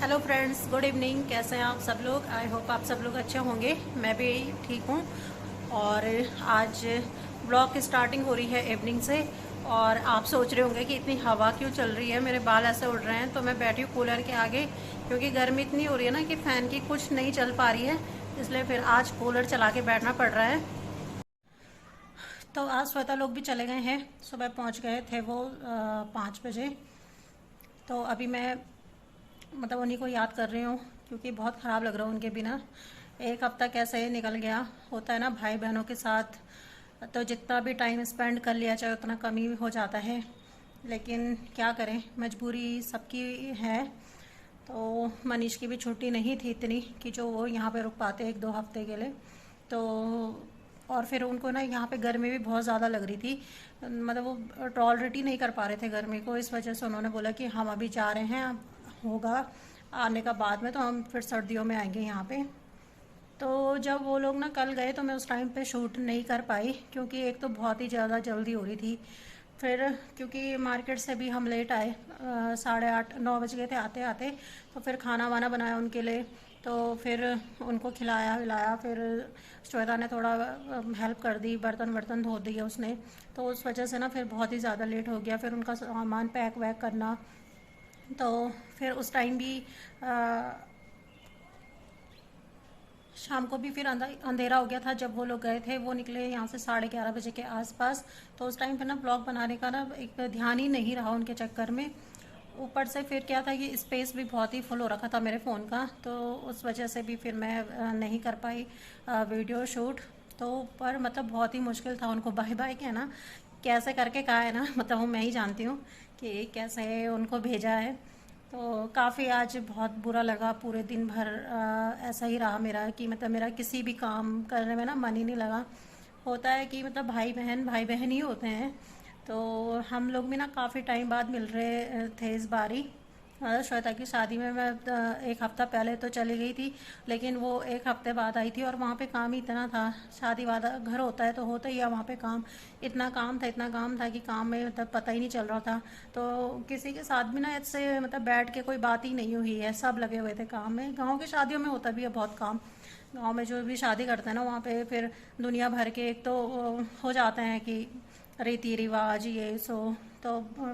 Hello friends, good evening. कैसे हैं आप सब लोग? आई होप आप सब लोग अच्छे होंगे। मैं भी ठीक हूँ। और आज ब्लॉग की स्टार्टिंग हो रही है इवनिंग से। और आप सोच रहे होंगे कि इतनी हवा क्यों चल रही है, मेरे बाल ऐसे उड़ रहे हैं। तो मैं बैठी हूँ कूलर के आगे, क्योंकि गर्मी इतनी हो रही है ना कि फ़ैन की कुछ नहीं चल पा रही है। इसलिए फिर आज कूलर चला के बैठना पड़ रहा है। तो आज श्वेता लोग भी चले गए हैं, सुबह पहुँच गए थे वो 5 बजे। तो अभी मैं उन्हीं को याद कर रही हूँ, क्योंकि बहुत ख़राब लग रहा है उनके बिना। एक हफ्ता कैसे निकल गया। होता है ना भाई बहनों के साथ, तो जितना भी टाइम स्पेंड कर लिया चाहे उतना कम ही हो जाता है। लेकिन क्या करें, मजबूरी सबकी है। तो मनीष की भी छुट्टी नहीं थी इतनी कि जो वो यहाँ पे रुक पाते 1-2 हफ्ते के लिए। तो और फिर उनको ना यहाँ पे गर्मी भी बहुत ज़्यादा लग रही थी। वो टॉलरेट ही नहीं कर पा रहे थे गर्मी को। इस वजह से उन्होंने बोला कि हम अभी जा रहे हैं, अब होगा आने का बाद में, तो हम फिर सर्दियों में आएंगे यहाँ पे। तो जब वो लोग ना कल गए तो मैं उस टाइम पे शूट नहीं कर पाई, क्योंकि एक तो बहुत ही ज़्यादा जल्दी हो रही थी। फिर क्योंकि मार्केट से भी हम लेट आए, 8:30-9 बज गए थे आते आते। तो फिर खाना वाना बनाया उनके लिए। तो फिर उनको खिलाया विलाया। फिर श्वेता ने थोड़ा हेल्प कर दी, बर्तन वर्तन धो दिए उसने। तो उस वजह से ना फिर बहुत ही ज़्यादा लेट हो गया। फिर उनका सामान पैक वैक करना। तो फिर उस टाइम भी शाम को भी फिर अंधेरा हो गया था जब वो लोग गए थे। वो निकले यहाँ से 11:30 बजे के आसपास। तो उस टाइम पे ना ब्लॉग बनाने का ना एक ध्यान ही नहीं रहा उनके चक्कर में। ऊपर से फिर क्या था कि स्पेस भी बहुत ही फुल हो रखा था मेरे फ़ोन का, तो उस वजह से भी फिर मैं नहीं कर पाई वीडियो शूट। तो पर बहुत ही मुश्किल था उनको बाय बाय कहना। कैसे करके कहा है ना, वो मैं ही जानती हूँ कि कैसे उनको भेजा है। तो काफ़ी आज बहुत बुरा लगा। पूरे दिन भर ऐसा ही रहा मेरा कि मेरा किसी भी काम करने में ना मन ही नहीं लगा। होता है कि भाई बहन ही होते हैं। तो हम लोग भी ना काफ़ी टाइम बाद मिल रहे थे इस बारी। श्वेता की शादी में मैं 1 हफ्ता पहले तो चली गई थी, लेकिन वो 1 हफ्ते बाद आई थी। और वहाँ पे काम ही इतना था। शादी वादा घर होता है तो होता ही है वहाँ पे काम। इतना काम था कि काम में पता ही नहीं चल रहा था। तो किसी के साथ भी ना ऐसे बैठ के कोई बात ही नहीं हुई है, सब लगे हुए थे काम में। गाँव की शादियों में होता भी है बहुत काम। गांव में जो भी शादी करते हैं ना, वहाँ पे फिर दुनिया भर के एक तो हो जाते हैं कि रीति रिवाज ये सो। तो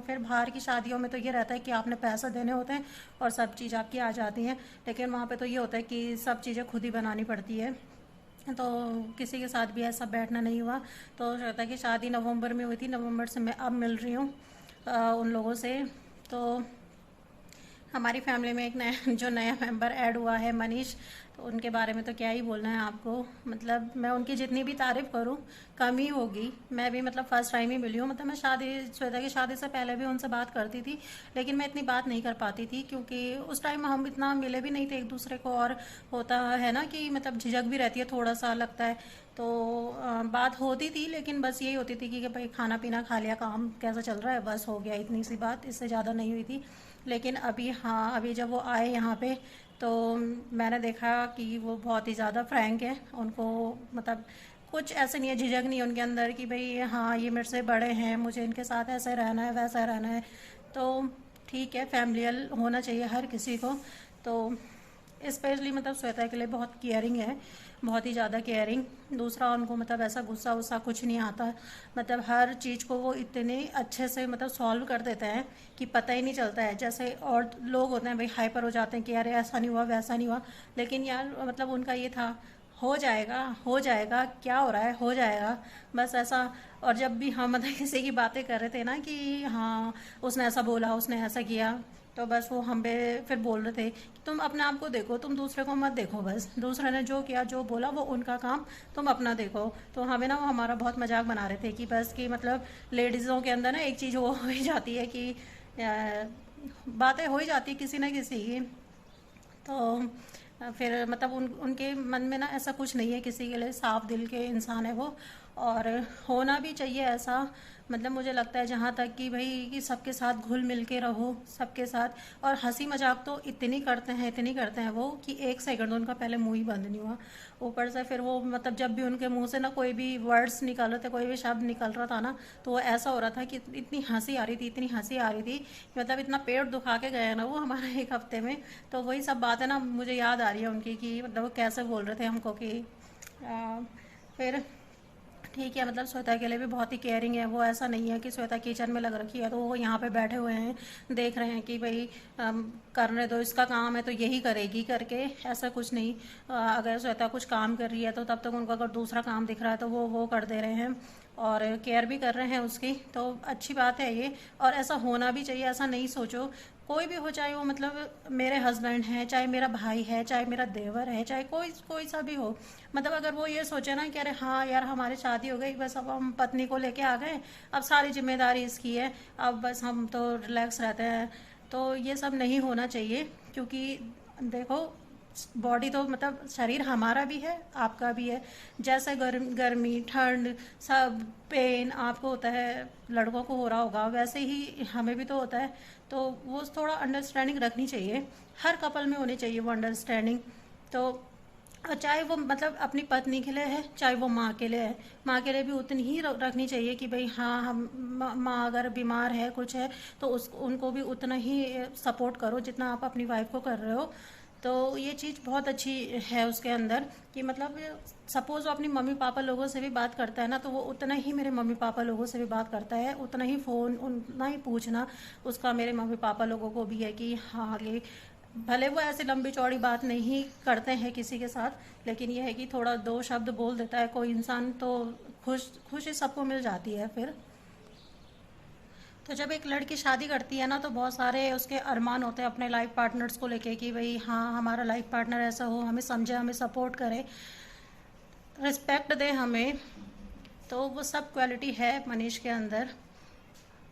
फिर बाहर की शादियों में तो ये रहता है कि आपने पैसा देने होते हैं और सब चीज़ आपकी आ जाती हैं। लेकिन वहाँ पे तो ये होता है कि सब चीज़ें खुद ही बनानी पड़ती है। तो किसी के साथ भी ऐसा बैठना नहीं हुआ। तो श्वेता की शादी नवंबर में हुई थी। नवंबर से मैं अब मिल रही हूँ उन लोगों से। तो हमारी फैमिली में एक नया जो नया मेंबर ऐड हुआ है, मनीष। तो उनके बारे में तो क्या ही बोलना है आपको। मैं उनकी जितनी भी तारीफ़ करूं कम ही होगी। मैं भी फर्स्ट टाइम ही मिली हूँ। मैं श्वेता की शादी से पहले भी उनसे बात करती थी, लेकिन मैं इतनी बात नहीं कर पाती थी, क्योंकि उस टाइम हम इतना मिले भी नहीं थे एक दूसरे को। और होता है ना कि झिझक भी रहती है, थोड़ा सा लगता है। तो बात होती थी, लेकिन बस यही होती थी कि भाई खाना पीना खा लिया, काम कैसा चल रहा है, बस हो गया, इतनी सी बात, इससे ज़्यादा नहीं हुई थी। लेकिन अभी हाँ, अभी जब वो आए यहाँ पे तो मैंने देखा कि वो बहुत ही ज़्यादा फ्रैंक है। उनको कुछ ऐसे नहीं है, झिझक नहीं है उनके अंदर कि भाई हाँ ये मेरे से बड़े हैं, मुझे इनके साथ ऐसे रहना है वैसा रहना है। तो ठीक है, फैमिलियल होना चाहिए हर किसी को। तो स्पेशली श्वेता के लिए बहुत केयरिंग है, बहुत ही ज़्यादा केयरिंग। दूसरा, उनको ऐसा गुस्सा वुस्सा कुछ नहीं आता। हर चीज़ को वो इतने अच्छे से सॉल्व कर देते हैं कि पता ही नहीं चलता है। जैसे और लोग होते हैं भाई हाइपर हो जाते हैं कि यार ऐसा नहीं हुआ वैसा नहीं हुआ। लेकिन यार उनका ये था, हो जाएगा हो जाएगा, क्या हो रहा है, हो जाएगा, बस ऐसा। और जब भी हम किसी की बातें कर रहे थे ना कि हाँ उसने ऐसा बोला, उसने ऐसा किया, तो बस वो हम पे फिर बोल रहे थे कि तुम अपने आप को देखो, तुम दूसरे को मत देखो, बस दूसरे ने जो किया जो बोला वो उनका काम, तुम अपना देखो। तो हमें ना वो हमारा बहुत मजाक बना रहे थे कि बस कि लेडीज़ों के अंदर ना एक चीज़ वो हो ही जाती है कि बातें हो ही जाती किसी ना किसी की। तो फिर उनके मन में ना ऐसा कुछ नहीं है, किसी के लिए साफ दिल के इंसान है वो। और होना भी चाहिए ऐसा। मतलब मुझे लगता है जहाँ तक कि भाई कि सबके साथ घुल मिल के रहो सबके साथ। और हंसी मजाक तो इतनी करते हैं वो कि एक सेकंड उनका पहले मुंह ही बंद नहीं हुआ। ऊपर से फिर वो मतलब जब भी उनके मुंह से ना कोई भी वर्ड्स निकल रहे थे, कोई भी शब्द निकल रहा था ना, तो वो ऐसा हो रहा था कि इतनी हंसी आ रही थी, इतनी हंसी आ रही थी, मतलब इतना पेट दुखा के गए ना वो हमारा एक हफ्ते में। तो वही सब बातें ना मुझे याद आ रही है उनकी, कि मतलब वो कैसे बोल रहे थे हमको कि फिर ठीक है, मतलब श्वेता के लिए भी बहुत ही केयरिंग है वो। ऐसा नहीं है कि श्वेता किचन में लग रखी है तो वो यहाँ पे बैठे हुए हैं देख रहे हैं कि भाई करने दो, इसका काम है तो यही करेगी करके, ऐसा कुछ नहीं। अगर श्वेता कुछ काम कर रही है तो तब तक उनको अगर दूसरा काम दिख रहा है तो वो कर दे रहे हैं और केयर भी कर रहे हैं उसकी। तो अच्छी बात है ये, और ऐसा होना भी चाहिए। ऐसा नहीं सोचो कोई भी हो, चाहे वो मतलब मेरे हस्बैंड हैं, चाहे मेरा भाई है, चाहे मेरा देवर है, चाहे कोई कोई सा भी हो, मतलब अगर वो ये सोचे ना कि अरे हाँ यार हमारी शादी हो गई, बस अब हम पत्नी को लेके आ गए, अब सारी जिम्मेदारी इसकी है, अब बस हम तो रिलैक्स रहते हैं, तो ये सब नहीं होना चाहिए। क्योंकि देखो बॉडी तो मतलब शरीर हमारा भी है आपका भी है। जैसे गर्मी ठंड सब पेन आपको होता है, लड़कों को हो रहा होगा, वैसे ही हमें भी तो होता है। तो वो थोड़ा अंडरस्टैंडिंग रखनी चाहिए, हर कपल में होनी चाहिए वो अंडरस्टैंडिंग। तो और चाहे वो मतलब अपनी पत्नी के लिए है, चाहे वो माँ के लिए है, माँ के लिए भी उतनी ही रखनी चाहिए कि भाई हाँ हम माँ अगर बीमार है कुछ है तो उस उनको भी उतना ही सपोर्ट करो जितना आप अपनी वाइफ को कर रहे हो। तो ये चीज़ बहुत अच्छी है उसके अंदर, कि मतलब सपोज़ वो अपनी मम्मी पापा लोगों से भी बात करता है ना, तो वो उतना ही मेरे मम्मी पापा लोगों से भी बात करता है, उतना ही फ़ोन उतना ही पूछना उसका मेरे मम्मी पापा लोगों को भी है कि हाँ आगे भले वो ऐसे लंबी चौड़ी बात नहीं करते हैं किसी के साथ, लेकिन ये है कि थोड़ा दो शब्द बोल देता है कोई इंसान तो खुशी सबको मिल जाती है फिर। तो जब एक लड़की शादी करती है ना तो बहुत सारे उसके अरमान होते हैं अपने लाइफ पार्टनर्स को लेके, कि भाई हाँ हमारा लाइफ पार्टनर ऐसा हो, हमें समझे, हमें सपोर्ट करे, रिस्पेक्ट दे हमें। तो वो सब क्वालिटी है मनीष के अंदर।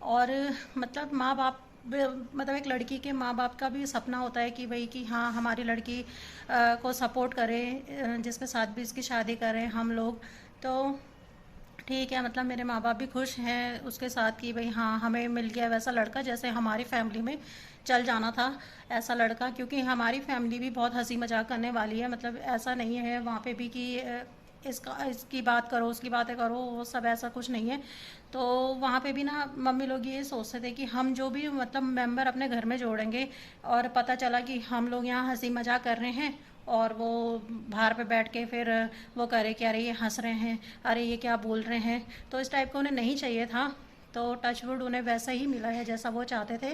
और मतलब माँ बाप मतलब एक लड़की के माँ बाप का भी सपना होता है कि भाई कि हाँ हमारी लड़की को सपोर्ट करें, जिसके साथ भी इसकी शादी करें हम लोग। तो ठीक है, मतलब मेरे माँ बाप भी खुश हैं उसके साथ कि भाई हाँ हमें मिल गया वैसा लड़का जैसे हमारी फैमिली में चल जाना था, ऐसा लड़का। क्योंकि हमारी फैमिली भी बहुत हंसी मजाक करने वाली है, मतलब ऐसा नहीं है वहाँ पे भी कि इसकी बात करो उसकी बातें करो, वो सब ऐसा कुछ नहीं है। तो वहाँ पे भी ना मम्मी लोग ये सोचते थे कि हम जो भी मतलब मेंबर अपने घर में जोड़ेंगे और पता चला कि हम लोग यहाँ हंसी मजाक कर रहे हैं और वो बाहर पे बैठ के फिर वो करे कि अरे ये हंस रहे हैं, अरे ये क्या बोल रहे हैं, तो इस टाइप का उन्हें नहीं चाहिए था। तो टचवुड उन्हें वैसा ही मिला है जैसा वो चाहते थे।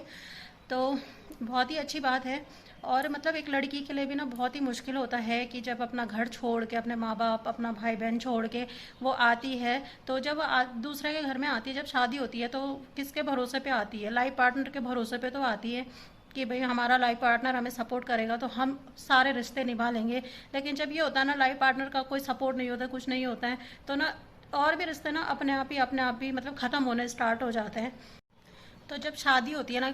तो बहुत ही अच्छी बात है। और मतलब एक लड़की के लिए भी ना बहुत ही मुश्किल होता है कि जब अपना घर छोड़ के, अपने माँ बाप अपना भाई बहन छोड़ के वो आती है, तो जब दूसरे के घर में आती है, जब शादी होती है तो किसके भरोसे पे आती है? लाइफ पार्टनर के भरोसे पे तो आती है कि भाई हमारा लाइफ पार्टनर हमें सपोर्ट करेगा तो हम सारे रिश्ते निभा लेंगे। लेकिन जब ये होता है ना लाइफ पार्टनर का कोई सपोर्ट नहीं होता, कुछ नहीं होता है, तो ना और भी रिश्ते ना अपने आप ही मतलब ख़त्म होने स्टार्ट हो जाते हैं। तो जब शादी होती है ना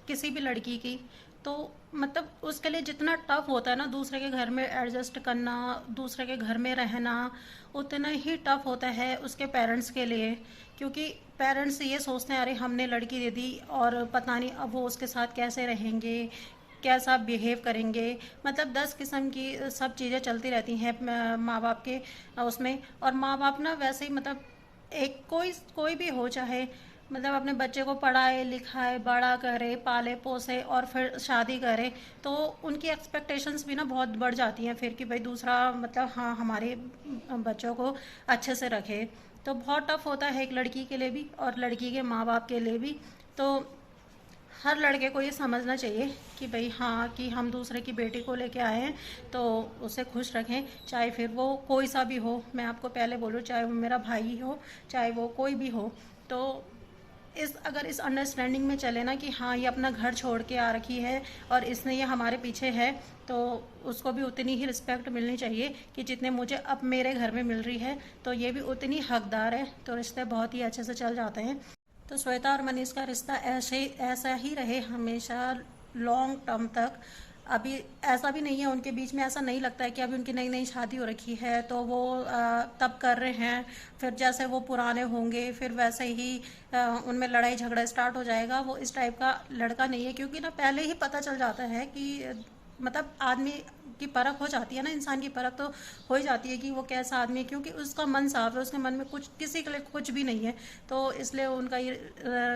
किसी भी लड़की की, तो मतलब उसके लिए जितना टफ होता है ना दूसरे के घर में एडजस्ट करना, दूसरे के घर में रहना, उतना ही टफ होता है उसके पेरेंट्स के लिए। क्योंकि पेरेंट्स ये सोचते हैं अरे हमने लड़की दे दी और पता नहीं अब वो उसके साथ कैसे रहेंगे, कैसा बिहेव करेंगे, मतलब 10 किस्म की सब चीज़ें चलती रहती हैं माँ बाप के उसमें। और माँ बाप ना वैसे ही मतलब एक कोई कोई भी हो, चाहे मतलब अपने बच्चे को पढ़ाए लिखाए बड़ा करे पाले पोसे और फिर शादी करे, तो उनकी एक्सपेक्टेशंस भी ना बहुत बढ़ जाती हैं फिर कि भाई दूसरा मतलब हाँ हमारे बच्चों को अच्छे से रखे। तो बहुत टफ होता है एक लड़की के लिए भी और लड़की के माँ बाप के लिए भी। तो हर लड़के को ये समझना चाहिए कि भाई हाँ कि हम दूसरे की बेटी को लेके आए हैं तो उसे खुश रखें, चाहे फिर वो कोई सा भी हो। मैं आपको पहले बोलूँ, चाहे वो मेरा भाई हो, चाहे वो कोई भी हो। तो अगर इस अंडरस्टैंडिंग में चले ना कि हाँ ये अपना घर छोड़ के आ रखी है और इसने ये हमारे पीछे है, तो उसको भी उतनी ही रिस्पेक्ट मिलनी चाहिए कि जितने मुझे अब मेरे घर में मिल रही है, तो ये भी उतनी हकदार है। तो रिश्ते बहुत ही अच्छे से चल जाते हैं। तो श्वेता और मनीष का रिश्ता ऐसा ही रहे हमेशा लॉन्ग टर्म तक। अभी ऐसा भी नहीं है, उनके बीच में ऐसा नहीं लगता है कि अभी उनकी नई नई शादी हो रखी है तो वो तब कर रहे हैं, फिर जैसे वो पुराने होंगे फिर वैसे ही उनमें लड़ाई झगड़ा स्टार्ट हो जाएगा। वो इस टाइप का लड़का नहीं है, क्योंकि ना पहले ही पता चल जाता है कि मतलब आदमी की परख हो जाती है ना, इंसान की परख तो हो ही जाती है कि वो कैसा आदमी है, क्योंकि उसका मन साफ है, उसके मन में कुछ किसी के लिए कुछ भी नहीं है। तो इसलिए उनका ये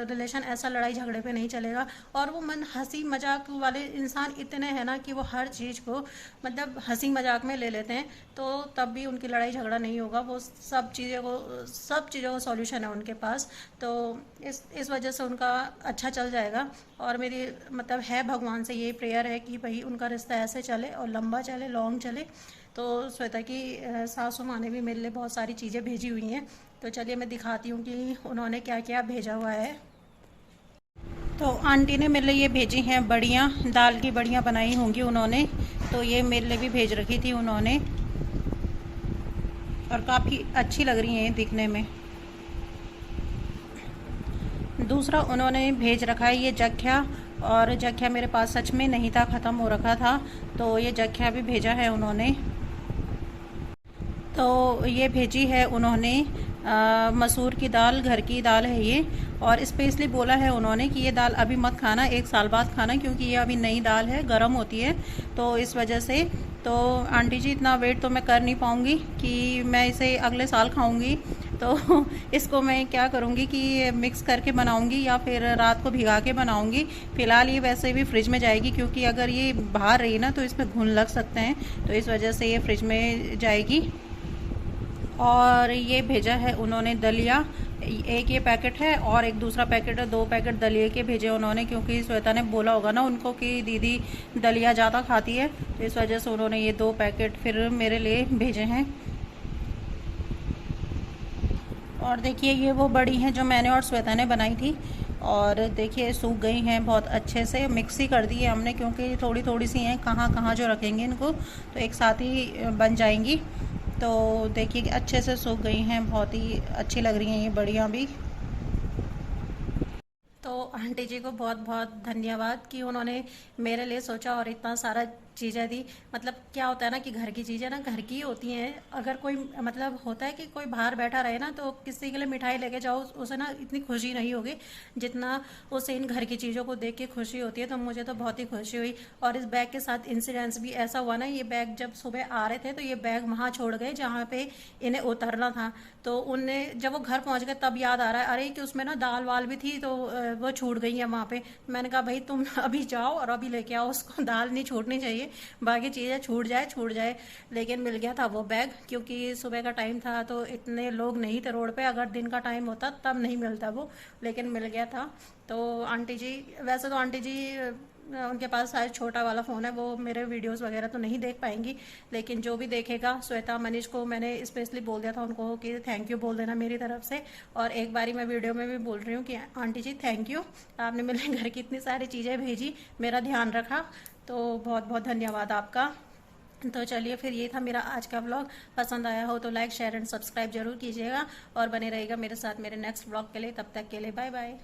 रिलेशन ऐसा लड़ाई झगड़े पे नहीं चलेगा। और वो मन हंसी मजाक वाले इंसान इतने हैं ना कि वो हर चीज़ को मतलब हंसी मजाक में ले लेते हैं, तो तब भी उनकी लड़ाई झगड़ा नहीं होगा। वो सब चीज़ों का सॉल्यूशन है उनके पास। तो इस वजह से उनका अच्छा चल जाएगा। और मेरी मतलब है भगवान से ये प्रेयर है कि भाई उनका रिश्ता ऐसे चले और लंबा चले, लॉन्ग चले। तो श्वेता की सासू माँ ने भी मेरे लिए बहुत सारी चीज़ें भेजी हुई हैं, तो चलिए मैं दिखाती हूँ कि उन्होंने क्या क्या भेजा हुआ है। तो आंटी ने मेरे लिए ये भेजी हैं बड़ियाँ, दाल की बड़ियाँ बनाई होंगी उन्होंने, तो ये मेरे लिए भी भेज रखी थी उन्होंने, और काफ़ी अच्छी लग रही हैं दिखने में। दूसरा उन्होंने भेज रखा है ये जख्या, और जख्या मेरे पास सच में नहीं था, ख़त्म हो रखा था, तो ये जख्या भी भेजा है उन्होंने। तो ये भेजी है उन्होंने मसूर की दाल, घर की दाल है ये, और स्पेशली बोला है उन्होंने कि ये दाल अभी मत खाना, 1 साल बाद खाना, क्योंकि ये अभी नई दाल है, गर्म होती है, तो इस वजह से। तो आंटी जी इतना वेट तो मैं कर नहीं पाऊँगी कि मैं इसे अगले साल खाऊँगी, तो इसको मैं क्या करूँगी कि मिक्स करके बनाऊँगी या फिर रात को भिगा के बनाऊँगी। फ़िलहाल ये वैसे भी फ्रिज में जाएगी, क्योंकि अगर ये बाहर रही ना तो इसमें घुन लग सकते हैं, तो इस वजह से ये फ्रिज में जाएगी। और ये भेजा है उन्होंने दलिया, एक ये पैकेट है और एक दूसरा पैकेट है, 2 पैकेट दलिया के भेजे उन्होंने, क्योंकि श्वेता ने बोला होगा ना उनको कि दीदी दलिया ज़्यादा खाती है, तो इस वजह से उन्होंने ये 2 पैकेट फिर मेरे लिए भेजे हैं। और देखिए ये वो बड़ी हैं जो मैंने और श्वेता ने बनाई थी, और देखिए सूख गई हैं बहुत अच्छे से, मिक्स ही कर दी है हमने, क्योंकि थोड़ी थोड़ी सी हैं, कहाँ कहाँ जो रखेंगे इनको, तो एक साथ ही बन जाएंगी। तो देखिए कि अच्छे से सूख गई हैं, बहुत ही अच्छी लग रही हैं ये बड़ियाँ भी। तो आंटी जी को बहुत बहुत धन्यवाद कि उन्होंने मेरे लिए सोचा और इतना सारा चीज़ें दी। मतलब क्या होता है ना कि घर की चीज़ें ना घर की ही होती हैं। अगर कोई मतलब होता है कि कोई बाहर बैठा रहे ना, तो किसी के लिए मिठाई लेके जाओ, उसे ना इतनी खुशी नहीं होगी जितना उसे इन घर की चीज़ों को देख के खुशी होती है। तो मुझे तो बहुत ही खुशी हुई। और इस बैग के साथ इंसिडेंस भी ऐसा हुआ ना, ये बैग जब सुबह आ रहे थे तो ये बैग वहाँ छोड़ गए जहाँ पे इन्हें उतरना था। तो उनने जब वो घर पहुँच गए तब याद आ रहा है, अरे कि उसमें ना दाल वाल भी थी, तो वो छूट गई है वहाँ पे। मैंने कहा भाई तुम अभी जाओ और अभी लेके आओ उसको, दाल नहीं छूटनी चाहिए, बाकी चीज़ें छूट जाए छूट जाए। लेकिन मिल गया था वो बैग, क्योंकि सुबह का टाइम था तो इतने लोग नहीं थे रोड पे, अगर दिन का टाइम होता तब नहीं मिलता वो, लेकिन मिल गया था। तो आंटी जी, वैसे तो आंटी जी उनके पास शायद छोटा वाला फ़ोन है, वो मेरे वीडियोस वगैरह तो नहीं देख पाएंगी, लेकिन जो भी देखेगा, श्वेता मनीष को मैंने स्पेशली बोल दिया था उनको कि थैंक यू बोल देना मेरी तरफ से। और एक बारी मैं वीडियो में भी बोल रही हूँ कि आंटी जी थैंक यू, आपने मेरे घर की इतनी सारी चीज़ें भेजी, मेरा ध्यान रखा, तो बहुत बहुत धन्यवाद आपका। तो चलिए फिर ये था मेरा आज का व्लॉग। पसंद आया हो तो लाइक शेयर एंड सब्सक्राइब जरूर कीजिएगा, और बने रहिएगा मेरे साथ मेरे नेक्स्ट व्लॉग के लिए। तब तक के लिए बाय बाय।